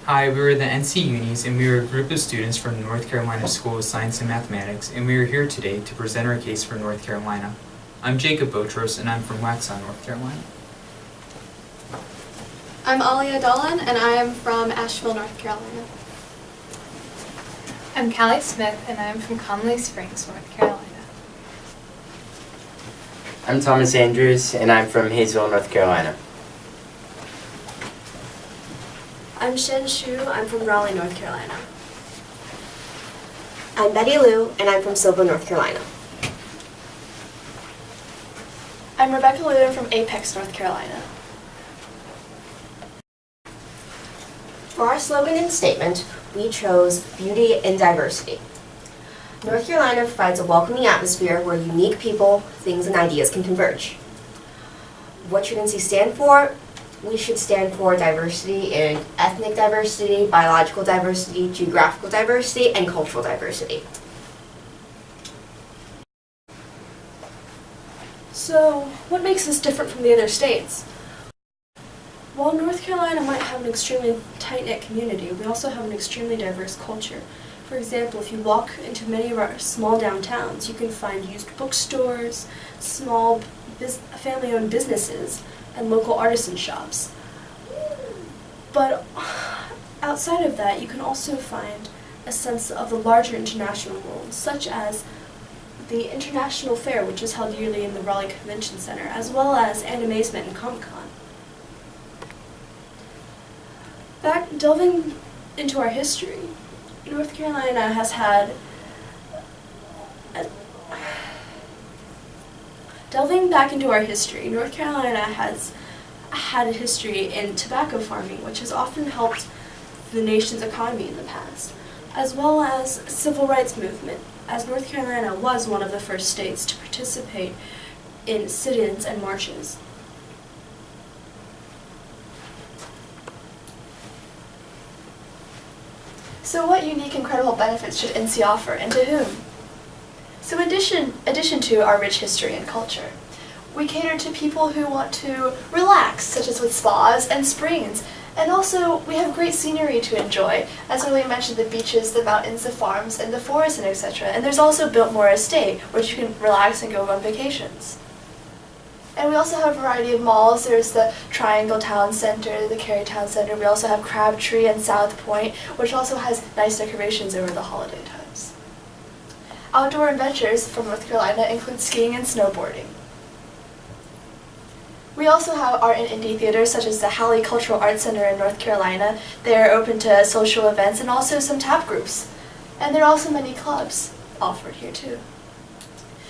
Hi, we are the NCUNIs, and we are a group of students from the North Carolina School of Science and Mathematics, and we are here today to present our case for North Carolina. I'm Jacob Botros, and I'm from Waxhaw, North Carolina. I'm Alia Dolan, and I am from Asheville, North Carolina. I'm Callie Smith, and I'm from Conley Springs, North Carolina. I'm Thomas Andrews, and I'm from Hayesville, North Carolina. I'm Shen Xu, I'm from Raleigh, North Carolina. I'm Betty Liu, and I'm from Silva, North Carolina. I'm Rebecca Luden from Apex, North Carolina. For our slogan and statement, we chose Beauty in Diversity. North Carolina provides a welcoming atmosphere where unique people, things, and ideas can converge. What should NC stand for? We should stand for diversity in ethnic diversity, biological diversity, geographical diversity, and cultural diversity. So, what makes us different from the other states? While North Carolina might have an extremely tight-knit community, we also have an extremely diverse culture. For example, if you walk into many of our small downtowns, you can find used bookstores, small family-owned businesses, and local artisan shops. But outside of that, you can also find a sense of the larger international world, such as the International Fair, which is held yearly in the Raleigh Convention Center, as well as Animazement and Comic-Con. Delving into our history, North Carolina has had Delving back into our history, North Carolina has had a history in tobacco farming, which has often helped the nation's economy in the past, as well as civil rights movement, as North Carolina was one of the first states to participate in sit-ins and marches. So what unique and credible benefits should NC offer, and to whom? So in addition to our rich history and culture, we cater to people who want to relax, such as with spas and springs. And also, we have great scenery to enjoy. As William mentioned, the beaches, the mountains, the farms, and the forests, and etc. And there's also Biltmore Estate, where you can relax and go on vacations. And we also have a variety of malls. There's the Triangle Town Center, the Cary Town Center. We also have Crabtree and South Point, which also has nice decorations over the holiday times. Outdoor adventures from North Carolina include skiing and snowboarding. We also have art and indie theaters such as the Halley Cultural Arts Center in North Carolina. They are open to social events and also some tap groups. And there are also many clubs offered here too.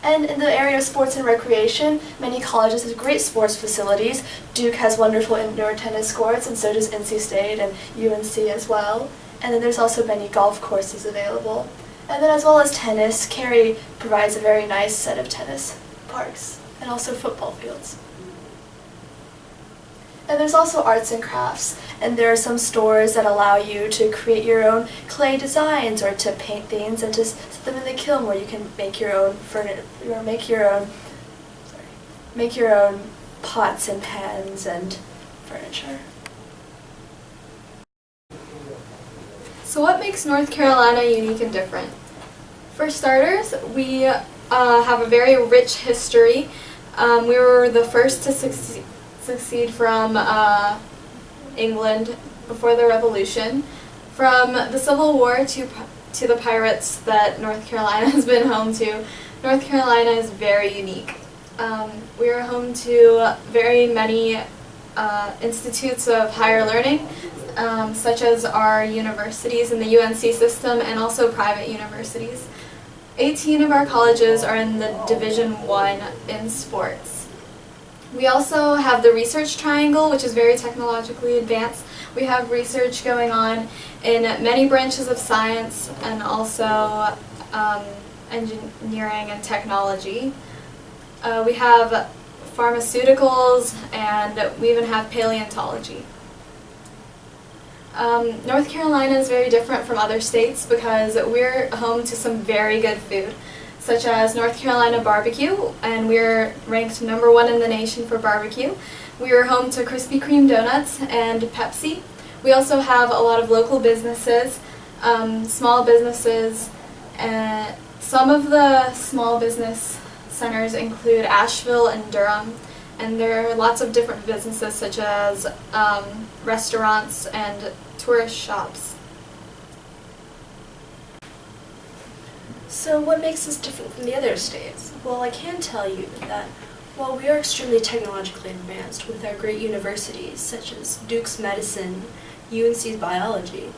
And in the area of sports and recreation, many colleges have great sports facilities. Duke has wonderful indoor tennis courts, and so does NC State and UNC as well. And then there's also many golf courses available. And then as well as tennis, Cary provides a very nice set of tennis parks and also football fields. And there's also arts and crafts, and there are some stores that allow you to create your own clay designs or to paint things and to set them in the kiln where you can make your own make your own pots and pans and furniture. So what makes North Carolina unique and different? For starters, we have a very rich history. We were the first to succeed from England before the Revolution. From the Civil War to the pirates that North Carolina has been home to, North Carolina is very unique. We are home to very many institutes of higher learning, such as our universities in the UNC system and also private universities. 18 of our colleges are in the Division I in sports. We also have the Research Triangle, which is very technologically advanced. We have research going on in many branches of science and also engineering and technology. We have pharmaceuticals, and we even have paleontology. North Carolina is very different from other states because we're home to some very good food, such as North Carolina barbecue, and we're ranked #1 in the nation for barbecue. We are home to Krispy Kreme donuts and Pepsi. We also have a lot of local businesses, small businesses, and some of the small business centers include Asheville and Durham, and there are lots of different businesses such as restaurants and tourist shops. So what makes us different from the other states? Well, I can tell you that while we are extremely technologically advanced with our great universities such as Duke's Medicine, UNC's Biology,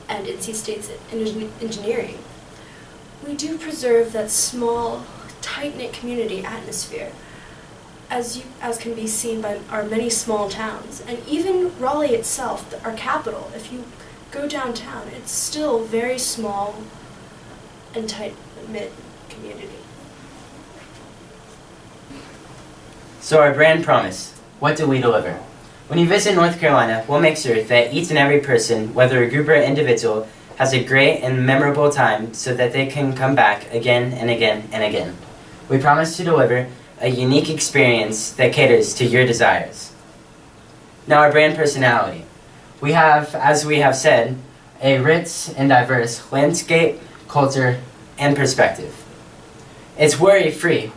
and NC State's Engineering, we do preserve that small, tight-knit community atmosphere, as can be seen by our many small towns. And even Raleigh itself, our capital, if you go downtown, it's still very small and tight-knit community. So our brand promise, what do we deliver? When you visit North Carolina, we'll make sure that each and every person, whether a group or individual, has a great and memorable time so that they can come back again and again and again. We promise to deliver a unique experience that caters to your desires. Now our brand personality. We have, as we have said, a rich and diverse landscape, culture, and perspective. It's worry-free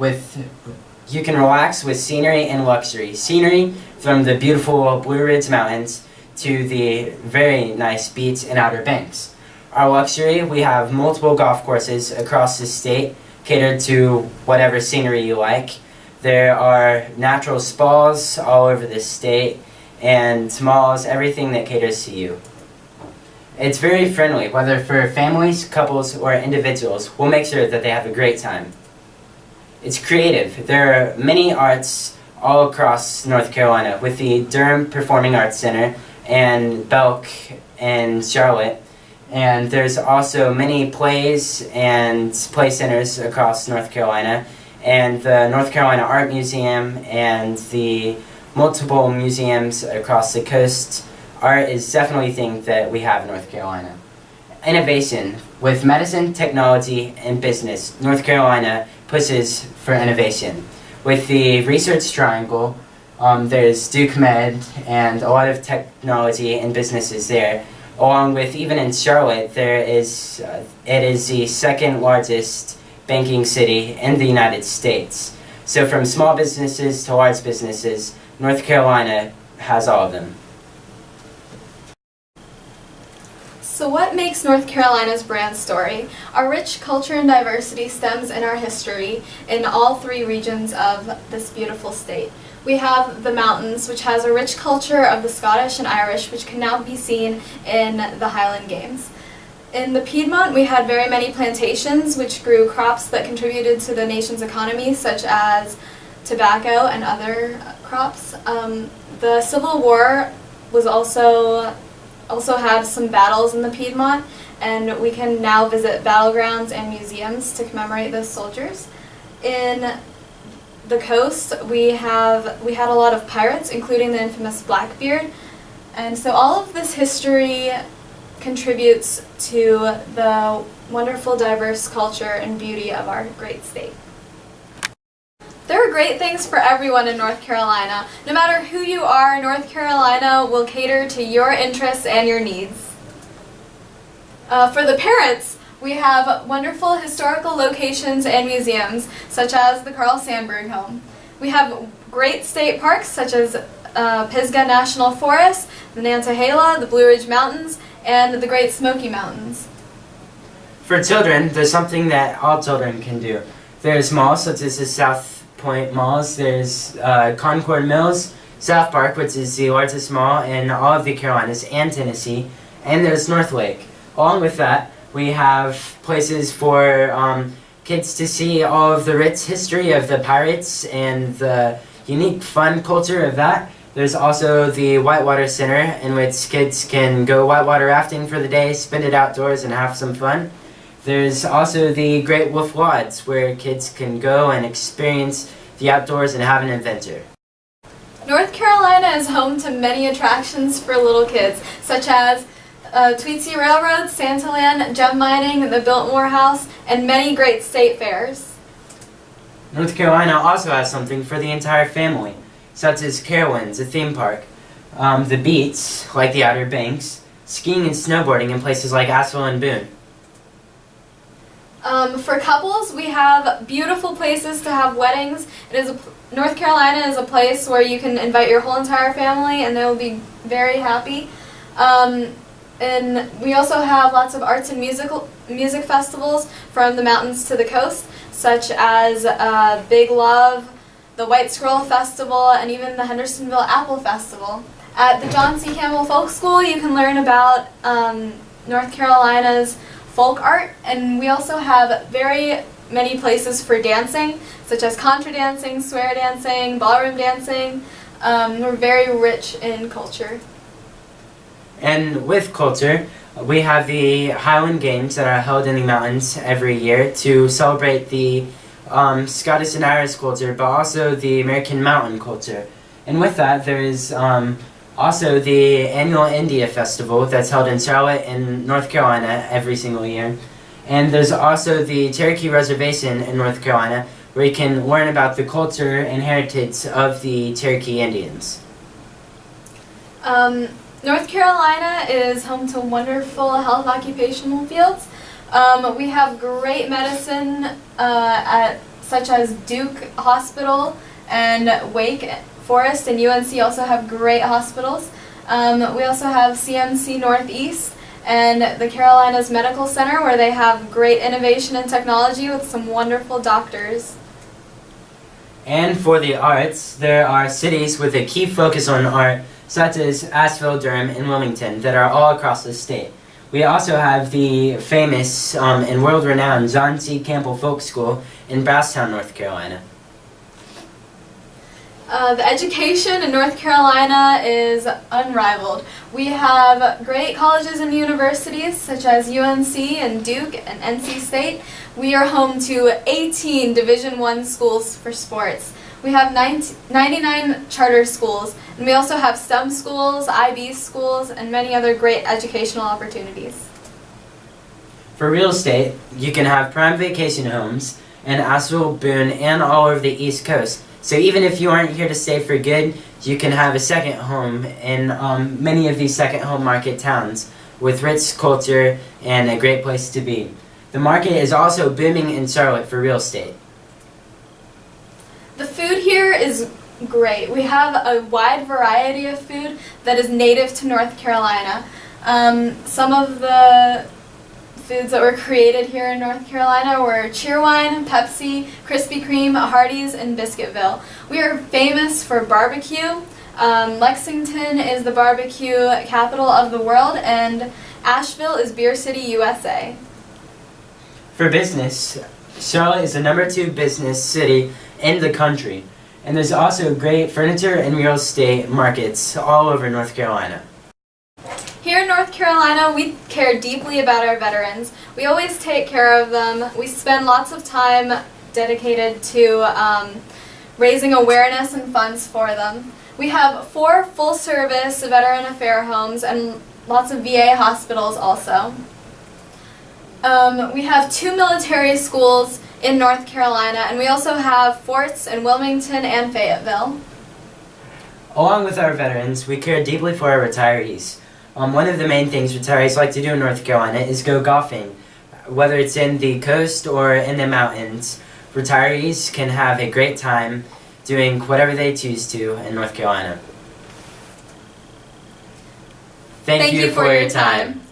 you can relax with scenery and luxury. Scenery from the beautiful Blue Ridge Mountains to the very nice beach and Outer Banks. Our luxury, we have multiple golf courses across the state catered to whatever scenery you like. There are natural spas all over the state and malls, everything that caters to you. It's very friendly, whether for families, couples, or individuals. We'll make sure that they have a great time. It's creative. There are many arts all across North Carolina with the Durham Performing Arts Center and Belk and Charlotte. And there's also many plays and play centers across North Carolina, and the North Carolina Art Museum and the multiple museums across the coast. Art is definitely a thing that we have in North Carolina. Innovation. With medicine, technology, and business, North Carolina pushes for innovation. With the Research Triangle, there's Duke Med and a lot of technology and businesses there. Along with, even in Charlotte, it is the second largest banking city in the United States. So from small businesses to large businesses, North Carolina has all of them. So what makes North Carolina's brand story? Our rich culture and diversity stems in our history in all three regions of this beautiful state. We have the mountains, which has a rich culture of the Scottish and Irish, which can now be seen in the Highland Games. In the Piedmont, we had very many plantations, which grew crops that contributed to the nation's economy, such as tobacco and other crops. The Civil War was also had some battles in the Piedmont, and we can now visit battlegrounds and museums to commemorate those soldiers. In the coast, we had a lot of pirates, including the infamous Blackbeard, and so all of this history contributes to the wonderful, diverse culture and beauty of our great state. There are great things for everyone in North Carolina. No matter who you are, North Carolina will cater to your interests and your needs. For the parents, we have wonderful historical locations and museums, such as the Carl Sandburg Home. We have great state parks, such as Pisgah National Forest, the Nantahala, the Blue Ridge Mountains, and the Great Smoky Mountains. For children, there's something that all children can do. There's malls such as the South Point malls, there's Concord Mills, South Park, which is the largest mall in all of the Carolinas and Tennessee, and there's North Lake. Along with that, we have places for kids to see all of the rich history of the pirates and the unique fun culture of that. There's also the Whitewater Center, in which kids can go whitewater rafting for the day, spend it outdoors, and have some fun. There's also the Great Wolf Lodge, where kids can go and experience the outdoors and have an adventure. North Carolina is home to many attractions for little kids, such as Tweetsie Railroad, Santaland, gem mining, the Biltmore House, and many great state fairs. North Carolina also has something for the entire family, such as Carowinds, a theme park, the beach, like the Outer Banks, skiing and snowboarding in places like Asheville and Boone. For couples, we have beautiful places to have weddings. North Carolina is a place where you can invite your whole entire family and they'll be very happy. And we also have lots of arts and music festivals from the mountains to the coast, such as Big Love, the White Squirrel Festival, and even the Hendersonville Apple Festival. At the John C. Campbell Folk School, you can learn about North Carolina's folk art, and we also have very many places for dancing, such as contra dancing, square dancing, ballroom dancing. We're very rich in culture. And with culture, we have the Highland Games that are held in the mountains every year to celebrate the Scottish and Irish culture, but also the American mountain culture. And with that, there is also the annual India Festival that's held in Charlotte in North Carolina every single year. And there's also the Cherokee Reservation in North Carolina, where you can learn about the culture and heritage of the Cherokee Indians. North Carolina is home to wonderful health occupational fields. We have great medicine such as Duke Hospital and Wake Forest, and UNC also have great hospitals. We also have CMC Northeast and the Carolinas Medical Center, where they have great innovation and technology with some wonderful doctors. And for the arts, there are cities with a key focus on art, such as Asheville, Durham, and Wilmington, that are all across the state. We also have the famous and world-renowned John C. Campbell Folk School in Brasstown, North Carolina. The education in North Carolina is unrivaled. We have great colleges and universities such as UNC and Duke and NC State. We are home to 18 Division I schools for sports. We have 99 charter schools, and we also have STEM schools, IB schools, and many other great educational opportunities. For real estate, you can have prime vacation homes in Asheville, Boone, and all over the East Coast. So even if you aren't here to stay for good, you can have a second home in many of these second home market towns with rich culture and a great place to be. The market is also booming in Charlotte for real estate. The food here is great. We have a wide variety of food that is native to North Carolina. Some of the foods that were created here in North Carolina were Cheerwine, Pepsi, Krispy Kreme, Hardee's, and Biscuitville. We are famous for barbecue. Lexington is the barbecue capital of the world, and Asheville is Beer City, USA. For business, Charlotte is the #2 business city in the country, and there's also great furniture and real estate markets all over North Carolina. Here in North Carolina, we care deeply about our veterans. We always take care of them. We spend lots of time dedicated to raising awareness and funds for them. We have 4 full-service veteran affair homes and lots of VA hospitals also. We have 2 military schools in North Carolina, and we also have forts in Wilmington and Fayetteville. Along with our veterans, we care deeply for our retirees. One of the main things retirees like to do in North Carolina is go golfing. Whether it's in the coast or in the mountains, retirees can have a great time doing whatever they choose to in North Carolina. Thank you for your time.